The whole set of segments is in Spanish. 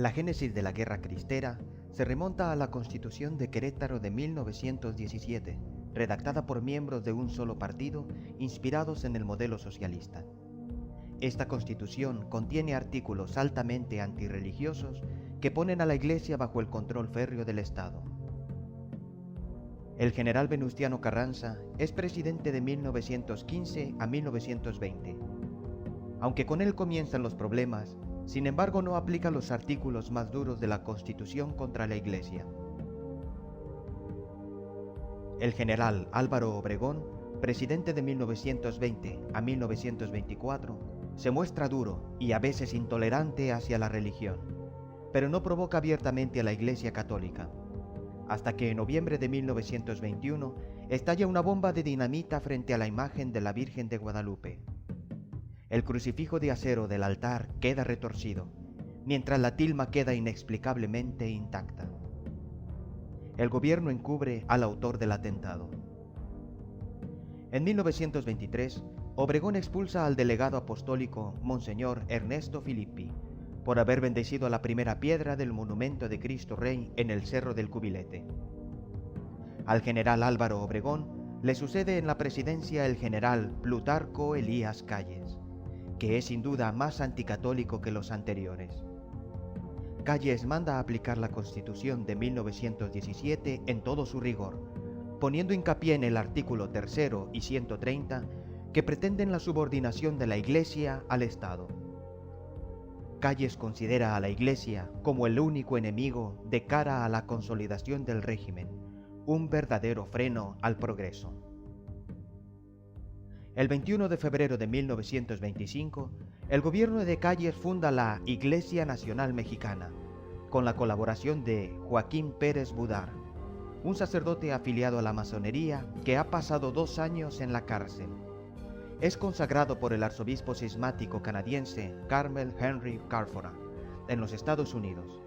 La génesis de la Guerra Cristera se remonta a la Constitución de Querétaro de 1917, redactada por miembros de un solo partido, inspirados en el modelo socialista. Esta Constitución contiene artículos altamente antirreligiosos que ponen a la Iglesia bajo el control férreo del Estado. El general Venustiano Carranza es presidente de 1915 a 1920. Aunque con él comienzan los problemas, sin embargo no aplica los artículos más duros de la Constitución contra la Iglesia. El general Álvaro Obregón, presidente de 1920 a 1924, se muestra duro y a veces intolerante hacia la religión, pero no provoca abiertamente a la Iglesia católica, hasta que en noviembre de 1921 estalla una bomba de dinamita frente a la imagen de la Virgen de Guadalupe. El crucifijo de acero del altar queda retorcido, mientras la tilma queda inexplicablemente intacta. El gobierno encubre al autor del atentado. En 1923, Obregón expulsa al delegado apostólico Monseñor Ernesto Filippi por haber bendecido la primera piedra del monumento de Cristo Rey en el Cerro del Cubilete. Al general Álvaro Obregón le sucede en la presidencia el general Plutarco Elías Calles, que es sin duda más anticatólico que los anteriores. Calles manda a aplicar la Constitución de 1917 en todo su rigor, poniendo hincapié en el artículo 3 y 130 que pretenden la subordinación de la Iglesia al Estado. Calles considera a la Iglesia como el único enemigo de cara a la consolidación del régimen, un verdadero freno al progreso. El 21 de febrero de 1925, el gobierno de Calles funda la Iglesia Nacional Mexicana, con la colaboración de Joaquín Pérez Budar, un sacerdote afiliado a la masonería que ha pasado 2 años en la cárcel. Es consagrado por el arzobispo cismático canadiense Carmel Henry Carfora, en los Estados Unidos.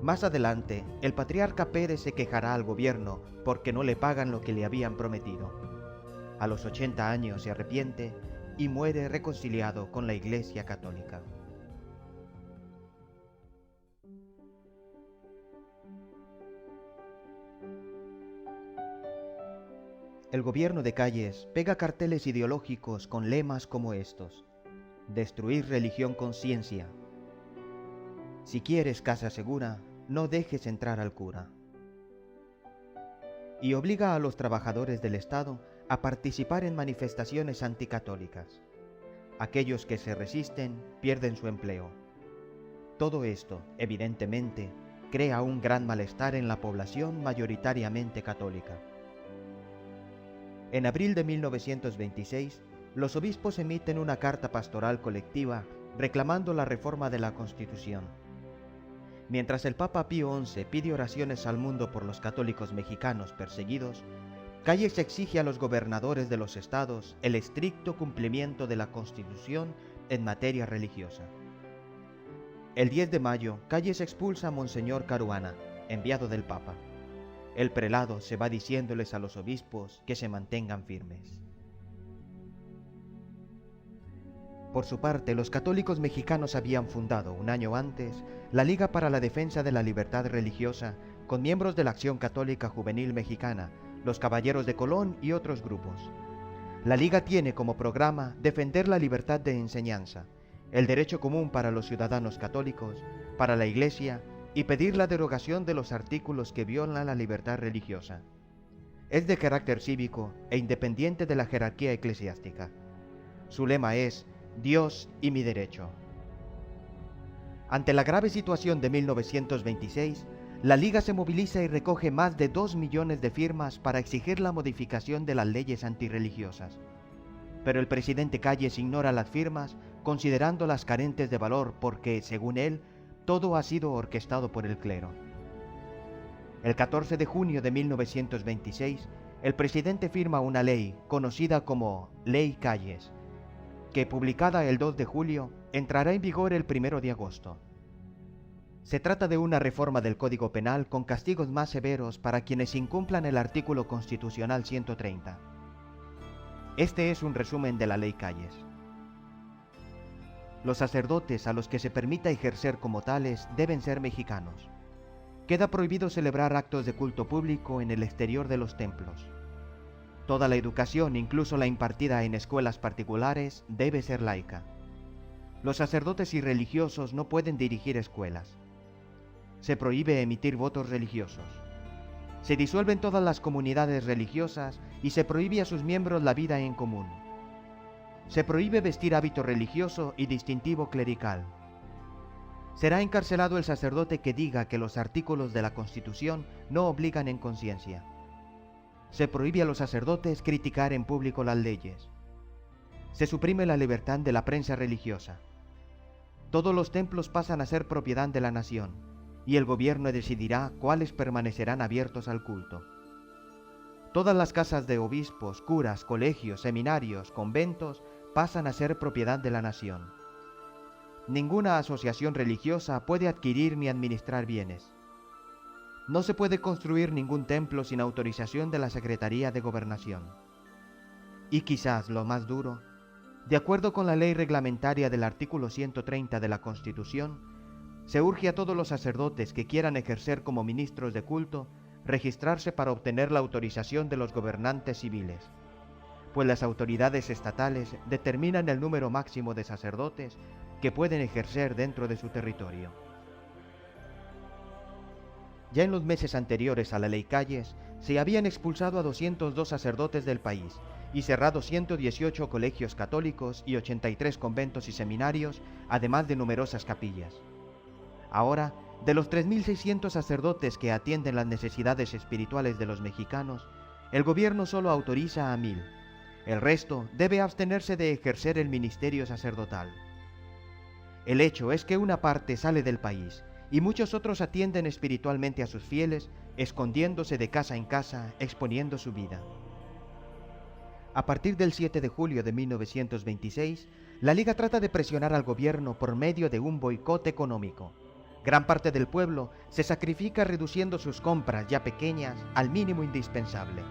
Más adelante, el patriarca Pérez se quejará al gobierno porque no le pagan lo que le habían prometido. A los 80 años se arrepiente y muere reconciliado con la Iglesia Católica. El gobierno de Calles pega carteles ideológicos con lemas como estos: destruir religión con ciencia. Si quieres casa segura, no dejes entrar al cura. Y obliga a los trabajadores del Estado a participar en manifestaciones anticatólicas. Aquellos que se resisten pierden su empleo. Todo esto, evidentemente, crea un gran malestar en la población mayoritariamente católica. En abril de 1926, los obispos emiten una carta pastoral colectiva reclamando la reforma de la Constitución. Mientras el Papa Pío XI pide oraciones al mundo por los católicos mexicanos perseguidos, Calles exige a los gobernadores de los estados el estricto cumplimiento de la Constitución en materia religiosa. El 10 de mayo, Calles expulsa a Monseñor Caruana, enviado del Papa. El prelado se va diciéndoles a los obispos que se mantengan firmes. Por su parte, los católicos mexicanos habían fundado, un año antes, la Liga para la Defensa de la Libertad Religiosa, con miembros de la Acción Católica Juvenil Mexicana, los Caballeros de Colón y otros grupos. La Liga tiene como programa defender la libertad de enseñanza, el derecho común para los ciudadanos católicos, para la Iglesia, y pedir la derogación de los artículos que violan la libertad religiosa. Es de carácter cívico e independiente de la jerarquía eclesiástica. Su lema es Dios y mi derecho. Ante la grave situación de 1926, la Liga se moviliza y recoge más de 2 millones de firmas para exigir la modificación de las leyes antirreligiosas. Pero el presidente Calles ignora las firmas, considerándolas carentes de valor porque, según él, todo ha sido orquestado por el clero. El 14 de junio de 1926, el presidente firma una ley conocida como Ley Calles, que, publicada el 2 de julio, entrará en vigor el 1 de agosto. Se trata de una reforma del Código Penal con castigos más severos para quienes incumplan el artículo constitucional 130. Este es un resumen de la Ley Calles. Los sacerdotes a los que se permita ejercer como tales deben ser mexicanos. Queda prohibido celebrar actos de culto público en el exterior de los templos. Toda la educación, incluso la impartida en escuelas particulares, debe ser laica. Los sacerdotes y religiosos no pueden dirigir escuelas. Se prohíbe emitir votos religiosos. Se disuelven todas las comunidades religiosas y se prohíbe a sus miembros la vida en común. Se prohíbe vestir hábito religioso y distintivo clerical. Será encarcelado el sacerdote que diga que los artículos de la Constitución no obligan en conciencia. Se prohíbe a los sacerdotes criticar en público las leyes. Se suprime la libertad de la prensa religiosa. Todos los templos pasan a ser propiedad de la nación, y el gobierno decidirá cuáles permanecerán abiertos al culto. Todas las casas de obispos, curas, colegios, seminarios, conventos pasan a ser propiedad de la nación. Ninguna asociación religiosa puede adquirir ni administrar bienes. No se puede construir ningún templo sin autorización de la Secretaría de Gobernación. Y quizás lo más duro, de acuerdo con la ley reglamentaria del artículo 130 de la Constitución, se urge a todos los sacerdotes que quieran ejercer como ministros de culto registrarse para obtener la autorización de los gobernantes civiles, pues las autoridades estatales determinan el número máximo de sacerdotes que pueden ejercer dentro de su territorio. Ya en los meses anteriores a la Ley Calles, se habían expulsado a 202 sacerdotes del país y cerrado 118 colegios católicos y 83 conventos y seminarios, además de numerosas capillas. Ahora, de los 3.600 sacerdotes que atienden las necesidades espirituales de los mexicanos, el gobierno solo autoriza a 1.000. El resto debe abstenerse de ejercer el ministerio sacerdotal. El hecho es que una parte sale del país y muchos otros atienden espiritualmente a sus fieles, escondiéndose de casa en casa, exponiendo su vida. A partir del 7 de julio de 1926, la Liga trata de presionar al gobierno por medio de un boicot económico. Gran parte del pueblo se sacrifica reduciendo sus compras ya pequeñas al mínimo indispensable.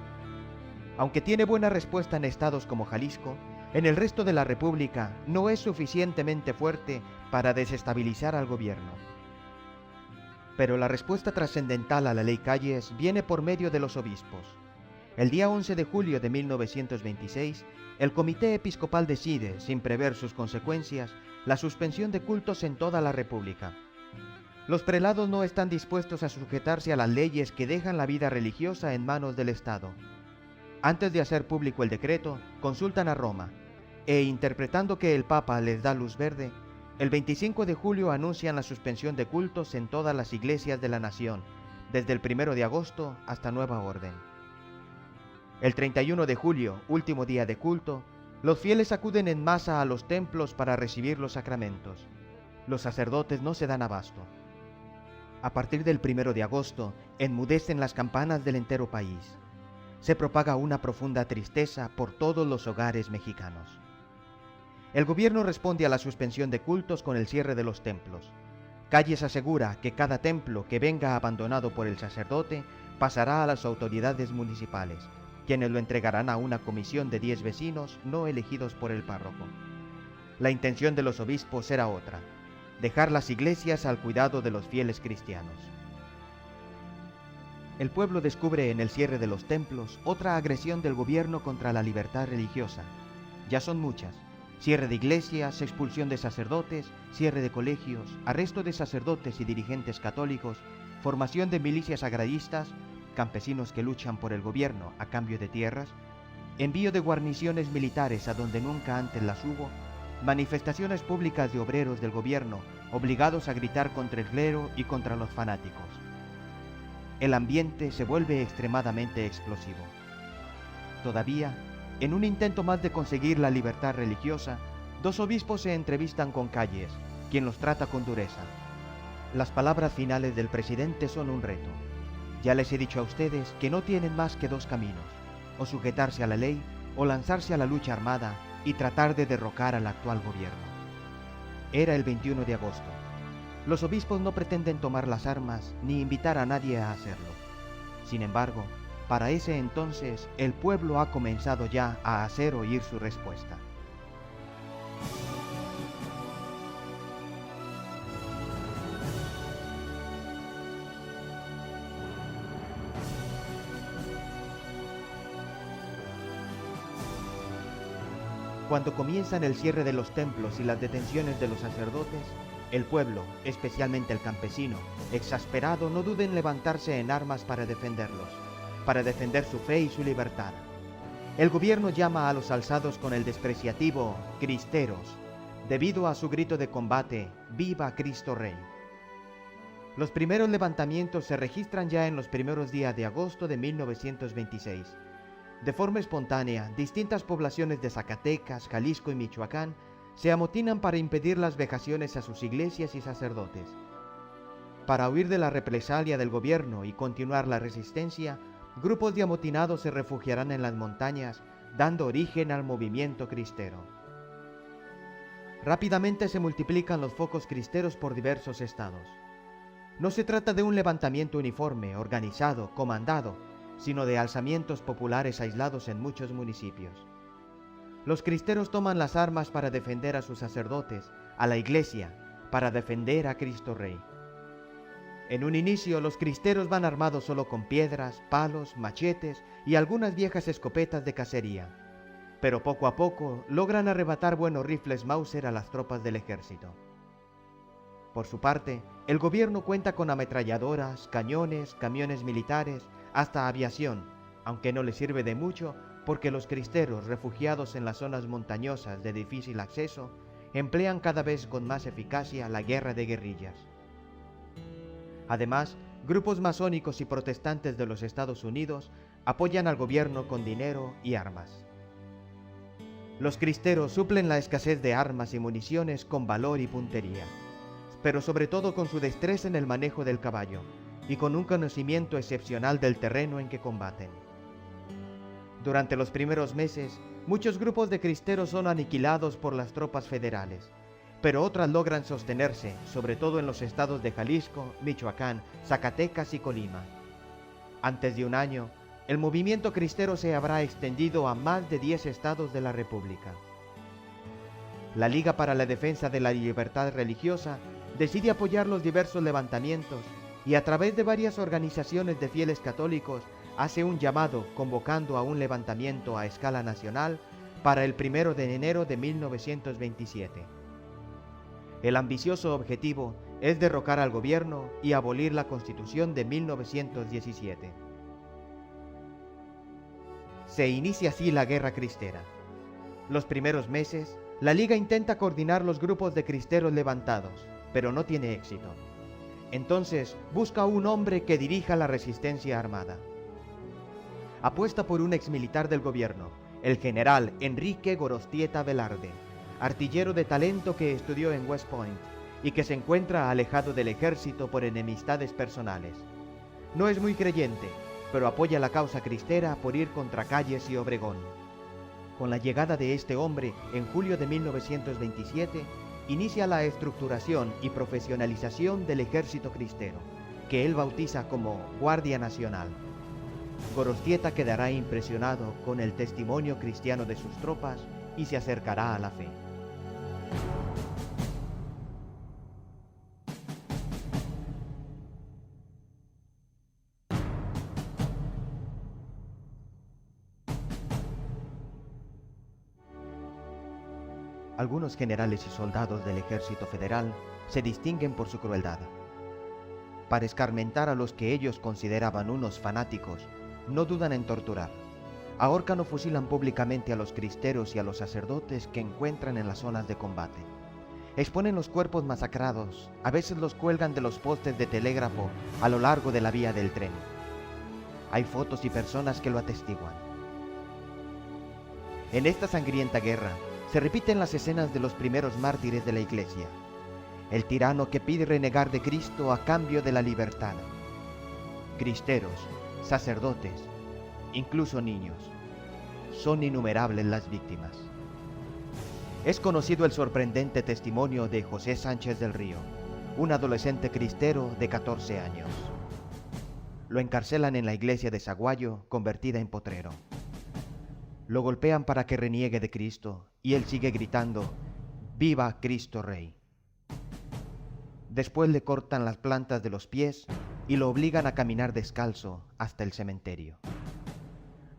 Aunque tiene buena respuesta en estados como Jalisco, en el resto de la República no es suficientemente fuerte para desestabilizar al gobierno. Pero la respuesta trascendental a la Ley Calles viene por medio de los obispos. El día 11 de julio de 1926, el Comité Episcopal decide, sin prever sus consecuencias, la suspensión de cultos en toda la República. Los prelados no están dispuestos a sujetarse a las leyes que dejan la vida religiosa en manos del Estado. Antes de hacer público el decreto, consultan a Roma, e interpretando que el Papa les da luz verde, el 25 de julio anuncian la suspensión de cultos en todas las iglesias de la nación, desde el 1 de agosto hasta nueva orden. El 31 de julio, último día de culto, los fieles acuden en masa a los templos para recibir los sacramentos. Los sacerdotes no se dan abasto. A partir del 1 de agosto, enmudecen las campanas del entero país. Se propaga una profunda tristeza por todos los hogares mexicanos. El gobierno responde a la suspensión de cultos con el cierre de los templos. Calles asegura que cada templo que venga abandonado por el sacerdote pasará a las autoridades municipales, quienes lo entregarán a una comisión de 10 vecinos no elegidos por el párroco. La intención de los obispos era otra: dejar las iglesias al cuidado de los fieles cristianos. El pueblo descubre en el cierre de los templos otra agresión del gobierno contra la libertad religiosa. Ya son muchas: cierre de iglesias, expulsión de sacerdotes, cierre de colegios, arresto de sacerdotes y dirigentes católicos, formación de milicias agraristas, campesinos que luchan por el gobierno a cambio de tierras, envío de guarniciones militares a donde nunca antes las hubo, manifestaciones públicas de obreros del gobierno obligados a gritar contra el clero y contra los fanáticos. El ambiente se vuelve extremadamente explosivo. Todavía, en un intento más de conseguir la libertad religiosa, 2 obispos se entrevistan con Calles, quien los trata con dureza. Las palabras finales del presidente son un reto. Ya les he dicho a ustedes que no tienen más que 2 caminos: o sujetarse a la ley o lanzarse a la lucha armada y tratar de derrocar al actual gobierno. Era el 21 de agosto. Los obispos no pretenden tomar las armas ni invitar a nadie a hacerlo. Sin embargo, para ese entonces, el pueblo ha comenzado ya a hacer oír su respuesta. Cuando comienzan el cierre de los templos y las detenciones de los sacerdotes, el pueblo, especialmente el campesino, exasperado, no duda en levantarse en armas para defenderlos, para defender su fe y su libertad. El gobierno llama a los alzados con el despreciativo cristeros, debido a su grito de combate, ¡Viva Cristo Rey! Los primeros levantamientos se registran ya en los primeros días de agosto de 1926. De forma espontánea, distintas poblaciones de Zacatecas, Jalisco y Michoacán se amotinan para impedir las vejaciones a sus iglesias y sacerdotes. Para huir de la represalia del gobierno y continuar la resistencia, grupos de amotinados se refugiarán en las montañas, dando origen al movimiento cristero. Rápidamente se multiplican los focos cristeros por diversos estados. No se trata de un levantamiento uniforme, organizado, comandado, sino de alzamientos populares aislados en muchos municipios. Los cristeros toman las armas para defender a sus sacerdotes, a la iglesia, para defender a Cristo Rey. En un inicio, los cristeros van armados solo con piedras, palos, machetes y algunas viejas escopetas de cacería, pero poco a poco logran arrebatar buenos rifles Mauser a las tropas del ejército. Por su parte, el gobierno cuenta con ametralladoras, cañones, camiones militares, hasta aviación, aunque no le sirve de mucho porque los cristeros, refugiados en las zonas montañosas de difícil acceso, emplean cada vez con más eficacia la guerra de guerrillas. Además, grupos masónicos y protestantes de los Estados Unidos apoyan al gobierno con dinero y armas. Los cristeros suplen la escasez de armas y municiones con valor y puntería, pero sobre todo con su destreza en el manejo del caballo y con un conocimiento excepcional del terreno en que combaten. Durante los primeros meses, muchos grupos de cristeros son aniquilados por las tropas federales, pero otras logran sostenerse, sobre todo en los estados de Jalisco, Michoacán, Zacatecas y Colima. Antes de un año, el movimiento cristero se habrá extendido a más de 10 estados de la República. La Liga para la Defensa de la Libertad Religiosa decide apoyar los diversos levantamientos y a través de varias organizaciones de fieles católicos hace un llamado convocando a un levantamiento a escala nacional para el 1 de enero de 1927. El ambicioso objetivo es derrocar al gobierno y abolir la Constitución de 1917. Se inicia así la Guerra Cristera. Los primeros meses, la Liga intenta coordinar los grupos de cristeros levantados, pero no tiene éxito. Entonces busca un hombre que dirija la resistencia armada. Apuesta por un exmilitar del gobierno, el general Enrique Gorostieta Velarde, artillero de talento que estudió en West Point y que se encuentra alejado del ejército por enemistades personales. No es muy creyente, pero apoya la causa cristera por ir contra Calles y Obregón. Con la llegada de este hombre, en julio de 1927, inicia la estructuración y profesionalización del ejército cristero, que él bautiza como Guardia Nacional. Gorostieta quedará impresionado con el testimonio cristiano de sus tropas y se acercará a la fe. Algunos generales y soldados del ejército federal se distinguen por su crueldad. Para escarmentar a los que ellos consideraban unos fanáticos, no dudan en torturar. Ahorcan o fusilan públicamente a los cristeros y a los sacerdotes que encuentran en las zonas de combate. Exponen los cuerpos masacrados, a veces los cuelgan de los postes de telégrafo a lo largo de la vía del tren. Hay fotos y personas que lo atestiguan. En esta sangrienta guerra, se repiten las escenas de los primeros mártires de la Iglesia. El tirano que pide renegar de Cristo a cambio de la libertad. Cristeros, sacerdotes, incluso niños. Son innumerables las víctimas. Es conocido el sorprendente testimonio de José Sánchez del Río, un adolescente cristero de 14 años. Lo encarcelan en la iglesia de Saguayo, convertida en potrero. Lo golpean para que reniegue de Cristo y él sigue gritando, ¡Viva Cristo Rey! Después le cortan las plantas de los pies y lo obligan a caminar descalzo hasta el cementerio,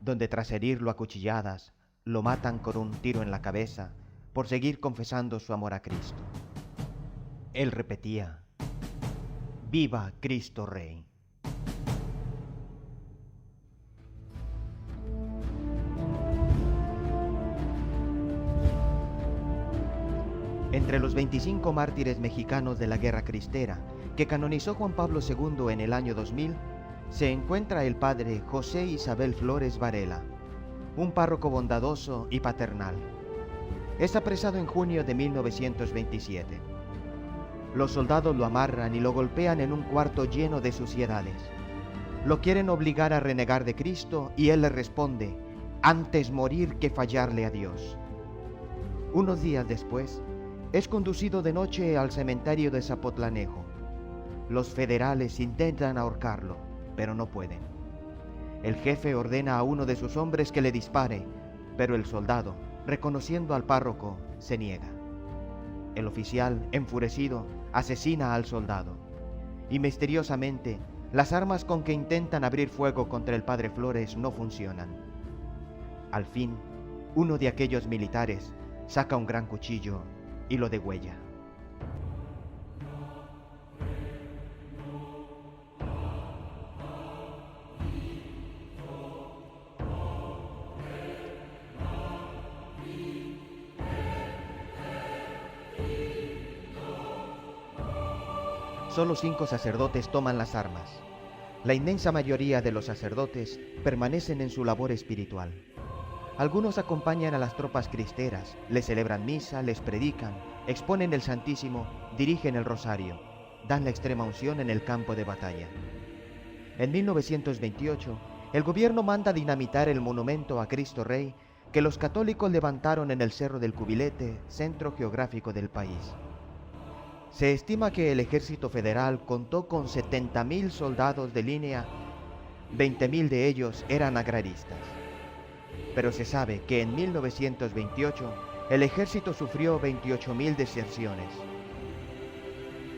donde tras herirlo a cuchilladas, lo matan con un tiro en la cabeza por seguir confesando su amor a Cristo. Él repetía: ¡Viva Cristo Rey! Entre los 25 mártires mexicanos de la Guerra Cristera, que canonizó Juan Pablo II en el año 2000, se encuentra el padre José Isabel Flores Varela, un párroco bondadoso y paternal. Es apresado en junio de 1927. Los soldados lo amarran y lo golpean en un cuarto lleno de suciedades. Lo quieren obligar a renegar de Cristo y él les responde: antes morir que fallarle a Dios. Unos días después, es conducido de noche al cementerio de Zapotlanejo. Los federales intentan ahorcarlo, pero no pueden. El jefe ordena a uno de sus hombres que le dispare, pero el soldado, reconociendo al párroco, se niega. El oficial, enfurecido, asesina al soldado. Y misteriosamente, las armas con que intentan abrir fuego contra el padre Flores no funcionan. Al fin, uno de aquellos militares saca un gran cuchillo y lo degüella. Solo 5 sacerdotes toman las armas. La inmensa mayoría de los sacerdotes permanecen en su labor espiritual. Algunos acompañan a las tropas cristeras, les celebran misa, les predican, exponen el Santísimo, dirigen el rosario, dan la extrema unción en el campo de batalla. En 1928, el gobierno manda dinamitar el monumento a Cristo Rey que los católicos levantaron en el Cerro del Cubilete, centro geográfico del país. Se estima que el ejército federal contó con 70,000 soldados de línea, 20,000 de ellos eran agraristas. Pero se sabe que en 1928 el ejército sufrió 28,000 deserciones.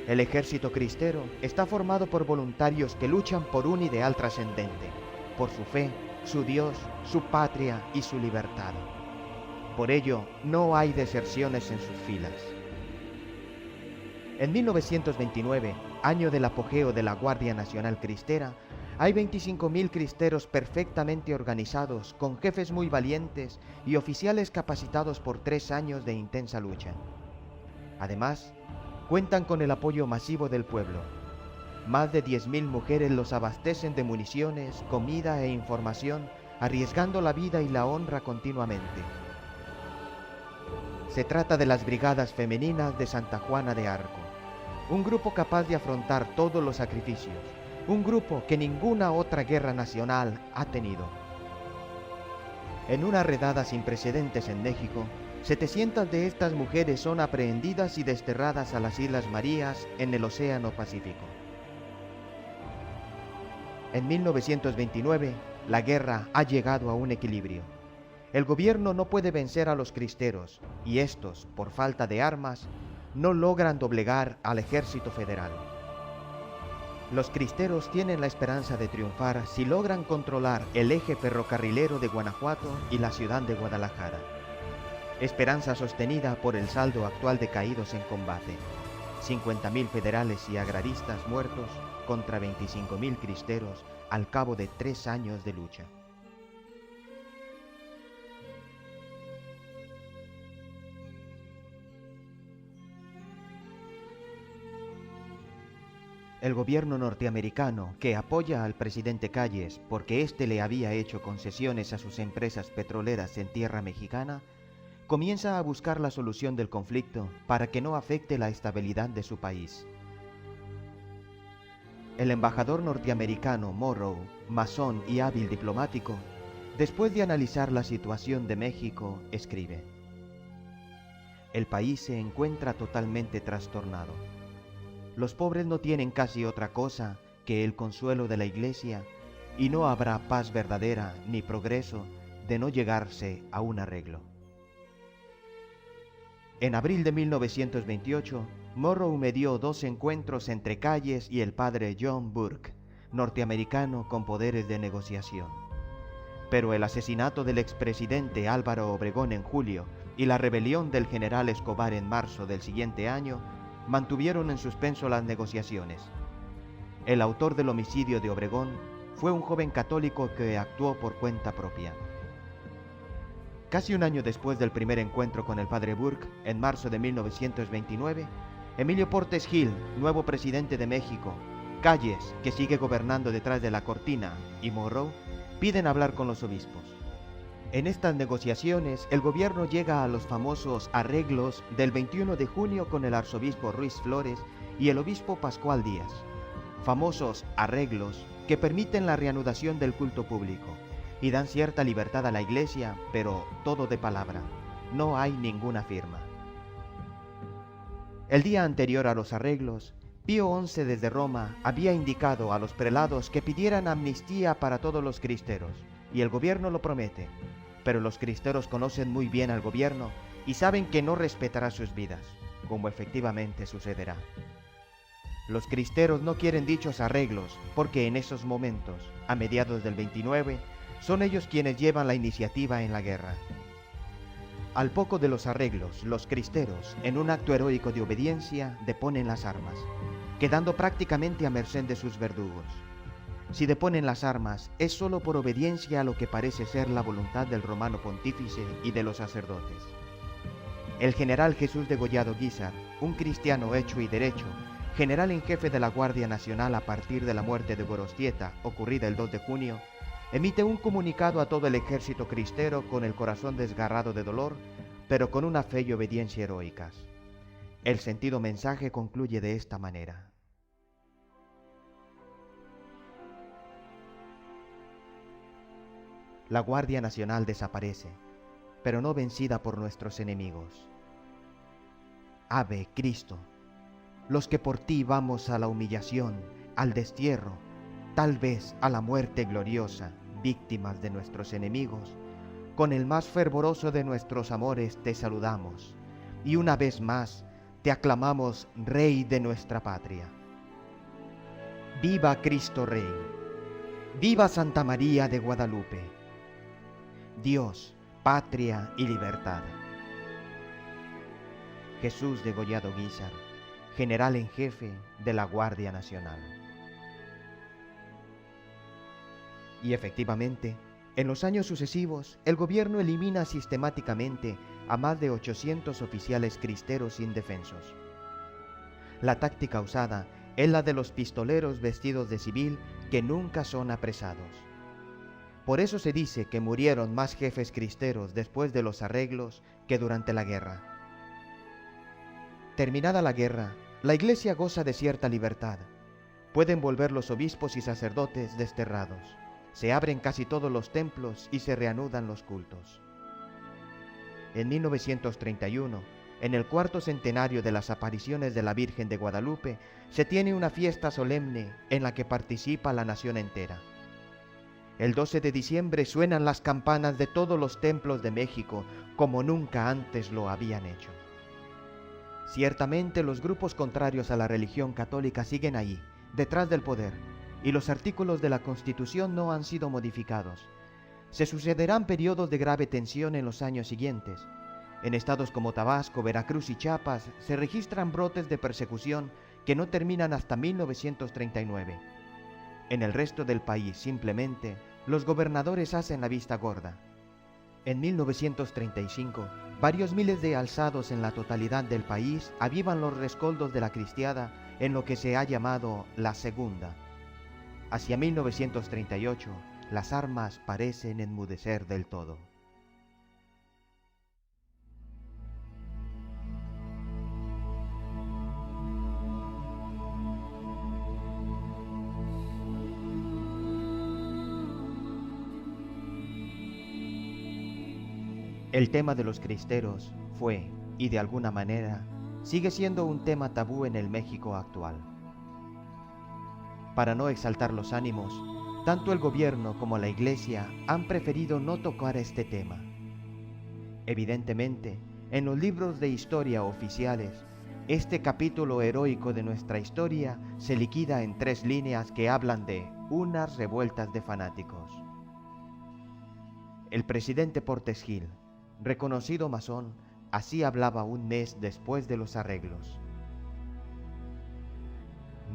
El ejército cristero está formado por voluntarios que luchan por un ideal trascendente, por su fe, su Dios, su patria y su libertad. Por ello, no hay deserciones en sus filas. En 1929, año del apogeo de la Guardia Nacional Cristera, hay 25,000 cristeros perfectamente organizados, con jefes muy valientes y oficiales capacitados por 3 años de intensa lucha. Además, cuentan con el apoyo masivo del pueblo. Más de 10,000 mujeres los abastecen de municiones, comida e información, arriesgando la vida y la honra continuamente. Se trata de las Brigadas Femeninas de Santa Juana de Arco, un grupo capaz de afrontar todos los sacrificios, un grupo que ninguna otra guerra nacional ha tenido. En una redada sin precedentes en México, 700 de estas mujeres son aprehendidas y desterradas a las Islas Marías en el Océano Pacífico. En 1929, la guerra ha llegado a un equilibrio. El gobierno no puede vencer a los cristeros y estos, por falta de armas, no logran doblegar al ejército federal. Los cristeros tienen la esperanza de triunfar si logran controlar el eje ferrocarrilero de Guanajuato y la ciudad de Guadalajara. Esperanza sostenida por el saldo actual de caídos en combate: 50,000 federales y agraristas muertos contra 25,000 cristeros al cabo de 3 años de lucha. El gobierno norteamericano, que apoya al presidente Calles porque éste le había hecho concesiones a sus empresas petroleras en tierra mexicana, comienza a buscar la solución del conflicto para que no afecte la estabilidad de su país. El embajador norteamericano Morrow, masón y hábil diplomático, después de analizar la situación de México, escribe: el país se encuentra totalmente trastornado. Los pobres no tienen casi otra cosa que el consuelo de la Iglesia y no habrá paz verdadera ni progreso de no llegarse a un arreglo. En abril de 1928, Morrow medió 2 encuentros entre Calles y el padre John Burke, norteamericano con poderes de negociación. pero el asesinato del expresidente Álvaro Obregón en julio y la rebelión del general Escobar en marzo del siguiente año mantuvieron en suspenso las negociaciones. El autor del homicidio de Obregón fue un joven católico que actuó por cuenta propia. Casi un año después del primer encuentro con el padre Burke, en marzo de 1929, Emilio Portes Gil, nuevo presidente de México, Calles, que sigue gobernando detrás de la cortina, y Monroe, piden hablar con los obispos. En estas negociaciones, el gobierno llega a los famosos arreglos del 21 de junio con el arzobispo Ruiz Flores y el obispo Pascual Díaz. Famosos arreglos que permiten la reanudación del culto público y dan cierta libertad a la Iglesia, pero todo de palabra. No hay ninguna firma. El día anterior a los arreglos, Pío XI desde Roma había indicado a los prelados que pidieran amnistía para todos los cristeros, y el gobierno lo promete, pero los cristeros conocen muy bien al gobierno y saben que no respetará sus vidas, como efectivamente sucederá. Los cristeros no quieren dichos arreglos porque en esos momentos, a mediados del 29, son ellos quienes llevan la iniciativa en la guerra. Al poco de los arreglos, los cristeros, en un acto heroico de obediencia, deponen las armas, quedando prácticamente a merced de sus verdugos. Si deponen las armas, es solo por obediencia a lo que parece ser la voluntad del romano pontífice y de los sacerdotes. El general Jesús Degollado Guízar, un cristiano hecho y derecho, general en jefe de la Guardia Nacional a partir de la muerte de Gorostieta, ocurrida el 2 de junio, emite un comunicado a todo el ejército cristero con el corazón desgarrado de dolor, pero con una fe y obediencia heroicas. El sentido mensaje concluye de esta manera. La Guardia Nacional desaparece, pero no vencida por nuestros enemigos. Ave Cristo, los que por ti vamos a la humillación, al destierro, tal vez a la muerte gloriosa, víctimas de nuestros enemigos, con el más fervoroso de nuestros amores te saludamos, y una vez más te aclamamos Rey de nuestra patria. ¡Viva Cristo Rey! ¡Viva Santa María de Guadalupe! Dios, patria y libertad. Jesús Degollado Guízar, general en jefe de la Guardia Nacional. Y efectivamente, en los años sucesivos, el gobierno elimina sistemáticamente a más de 800 oficiales cristeros indefensos. La táctica usada es la de los pistoleros vestidos de civil que nunca son apresados. Por eso se dice que murieron más jefes cristeros después de los arreglos que durante la guerra. Terminada la guerra, la Iglesia goza de cierta libertad. Pueden volver los obispos y sacerdotes desterrados. Se abren casi todos los templos y se reanudan los cultos. En 1931, en el cuarto centenario de las apariciones de la Virgen de Guadalupe, se tiene una fiesta solemne en la que participa la nación entera. El 12 de diciembre suenan las campanas de todos los templos de México como nunca antes lo habían hecho. Ciertamente los grupos contrarios a la religión católica siguen ahí, detrás del poder, y los artículos de la Constitución no han sido modificados. Se sucederán periodos de grave tensión en los años siguientes. En estados como Tabasco, Veracruz y Chiapas se registran brotes de persecución que no terminan hasta 1939. En el resto del país, simplemente, los gobernadores hacen la vista gorda. En 1935, varios miles de alzados en la totalidad del país avivan los rescoldos de la cristiada en lo que se ha llamado la Segunda. Hacia 1938, las armas parecen enmudecer del todo. El tema de los cristeros fue, y de alguna manera, sigue siendo un tema tabú en el México actual. Para no exaltar los ánimos, tanto el gobierno como la Iglesia han preferido no tocar este tema. Evidentemente, en los libros de historia oficiales, este capítulo heroico de nuestra historia se liquida en 3 líneas que hablan de unas revueltas de fanáticos. El presidente Portes Gil, reconocido masón, así hablaba un mes después de los arreglos.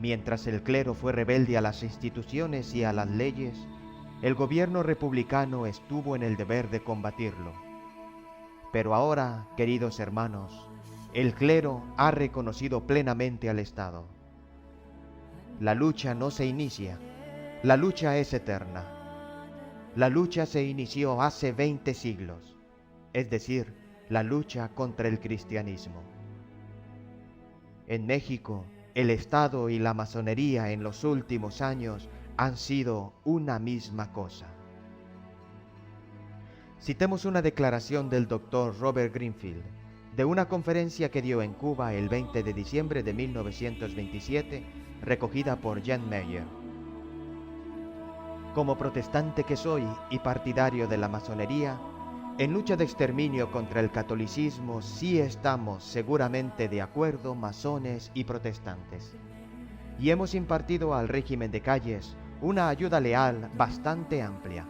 Mientras el clero fue rebelde a las instituciones y a las leyes, el gobierno republicano estuvo en el deber de combatirlo. Pero ahora, queridos hermanos, el clero ha reconocido plenamente al Estado. La lucha no se inicia, la lucha es eterna. La lucha se inició hace 20 siglos, es decir, la lucha contra el cristianismo. En México, el Estado y la masonería en los últimos años han sido una misma cosa. Citemos una declaración del Dr. Robert Greenfield, de una conferencia que dio en Cuba el 20 de diciembre de 1927, recogida por Jan Meyer. Como protestante que soy y partidario de la masonería, en lucha de exterminio contra el catolicismo sí estamos seguramente de acuerdo masones y protestantes. Y hemos impartido al régimen de Calles una ayuda leal bastante amplia.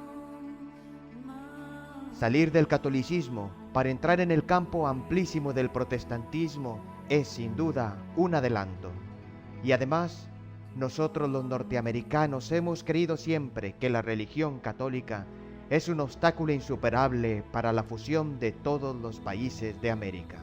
Salir del catolicismo para entrar en el campo amplísimo del protestantismo es sin duda un adelanto. Y además, nosotros los norteamericanos hemos creído siempre que la religión católica es un obstáculo insuperable para la fusión de todos los países de América.